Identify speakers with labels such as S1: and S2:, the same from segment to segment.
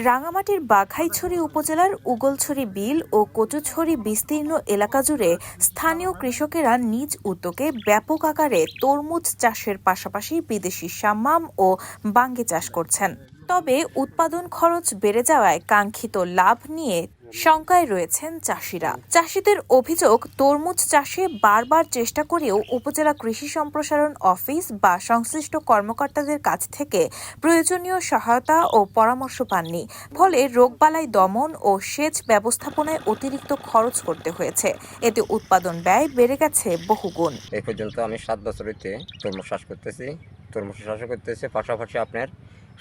S1: রাঙামাটির বাঘাইছড়ি উপজেলার উগলছড়ি বিল ও কচুছড়ি বিস্তীর্ণ এলাকা জুড়ে স্থানীয় কৃষকেরা নিজ উদ্যোগে ব্যাপক আকারে তরমুজ চাষের পাশাপাশি বিদেশি শাম্মাম ও বাঙ্গি চাষ করছেন। তবে উৎপাদন খরচ বেড়ে যাওয়ায় কাঙ্ক্ষিত লাভ নিয়ে শঙ্কায় রয়েছেন চাষিরা। চাষিদের অভিযোগ, তরমুজ চাষে বারবার চেষ্টা করেও উপজেলা কৃষি সম্প্রসারণ অফিস বা সংশ্লিষ্ট কর্মকর্তাদের কাছ থেকে প্রয়োজনীয় সহায়তা ও পরামর্শ পাননি। ফলে রোগবালাই দমন ও সেচ ব্যবস্থাপনায় অতিরিক্ত খরচ করতে হয়েছে। এতে উৎপাদন ব্যয় বেড়ে গেছে বহুগুণ।
S2: এই পর্যন্ত আমি 7 বছর হইতে তরমুজ চাষ করতেছি। পাশাপাশি আপনার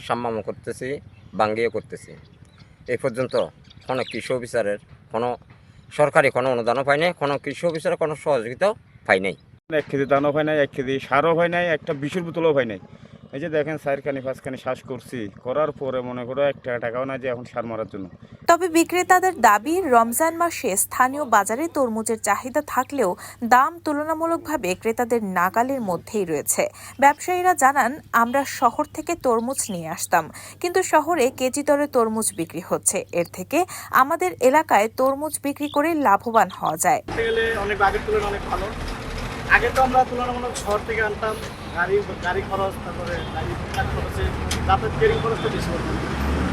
S2: শাম্মামও করতেছি, বাঙ্গিও করতেছি। এই পর্যন্ত কোনো কৃষি অফিসারের কোনো সরকারি কোনো অনুদানও পাই নাই, কোনো কৃষি অফিসারের কোনো সহযোগিতাও পাই নাই।
S3: 1 কেজি দানও হয় নাই, 1 কেজি সারও হয় নাই, একটা বিষের বোতলও হয় নাই। এই যে দেখেন 4-5 শ্বাস করছি, করার পরে মনে করো 1 টাকাও না যে এখন সার মারার জন্য।
S1: তবে বিক্রেতাদের দাবি, রমজান মাসে স্থানীয় বাজারে তরমুজের চাহিদা থাকলেও দাম তুলনামূলকভাবে ক্রেতাদের নাগালের মধ্যেই রয়েছে। ব্যবসায়ীরা জানান, আমরা শহর থেকে তরমুজ নিয়ে আসতাম, কিন্তু শহরে কেজি দরে তরমুজ বিক্রি হচ্ছে। এর থেকে আমাদের এলাকায় তরমুজ বিক্রি করে লাভবান হওয়া যায়।
S4: অনেক আগের তুলনায় অনেক ভালো। আগে তো আমরা তুলনামূলক শহর থেকে আনতাম, গাড়ি খরচ, তারপরে গাড়ি খরচে যাতায়াত কেরিং খরচটা বেশি করতাম।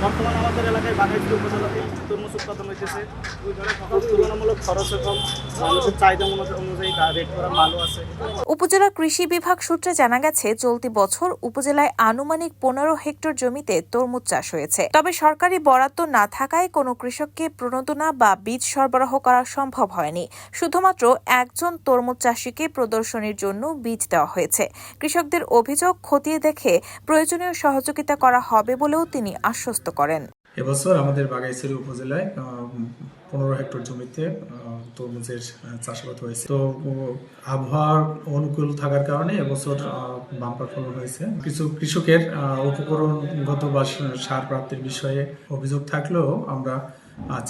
S4: বর্তমানে আমাদের এলাকায় বাঘাইছড়ি উপজেলাতে তরমুজ উৎপাদন হইতেছে, তুলনামূলক খরচ কম, মানুষের চাহিদা অনুযায়ী রেট করা মালও আছে।
S1: উপজেলা কৃষি বিভাগ সূত্রে জানা গেছে, চলতি বছর উপজেলায় আনুমানিক 15 হেক্টর জমিতে তরমুজ চাষ হয়েছে। তবে সরকারি বরাদ্দ না থাকায় কোনো কৃষককে প্রণোদনা বা বীজ সরবরাহ করা সম্ভব হয়নি। শুধুমাত্র একজন তরমুজ চাষিকে প্রদর্শনীর জন্য বীজ দেওয়া হয়েছে। কৃষকদের অভিযোগ খতিয়ে দেখে প্রয়োজনীয় সহযোগিতা করা হবে বলেও তিনি আশ্বস্ত করেন।
S5: এবছর আমাদের বাঘাইছড়ি উপজেলায় 15 হেক্টর জমিতে তরমুজের চাষাবাদ হয়েছে। তো আবহাওয়ার অনুকূল থাকার কারণে এবছর বাম্পার ফলন হয়েছে। কিছু কৃষকের উপকরণগত বা সার প্রাপ্তির বিষয়ে অভিযোগ থাকলেও আমরা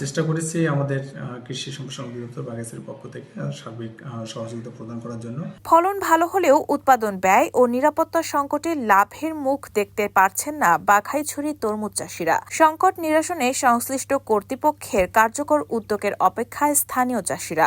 S5: চেষ্টা করেছি আমাদের কৃষি সম্প্রসারণ অধিদপ্তর বাঘাইছড়ির পক্ষ থেকে সার্বিক সহযোগিতা প্রদান করার জন্য।
S1: ফলন ভালো হলেও উৎপাদন ব্যয় ও নিরাপত্তা সংকটে লাভের মুখ দেখতে পারছেন না বাঘাইছড়ি তরমুজ চাষিরা। সংকট নিরসনে সংশ্লিষ্ট কর্তৃপক্ষের কার্যকর উদ্যোগের অপেক্ষায় স্থানীয় চাষিরা।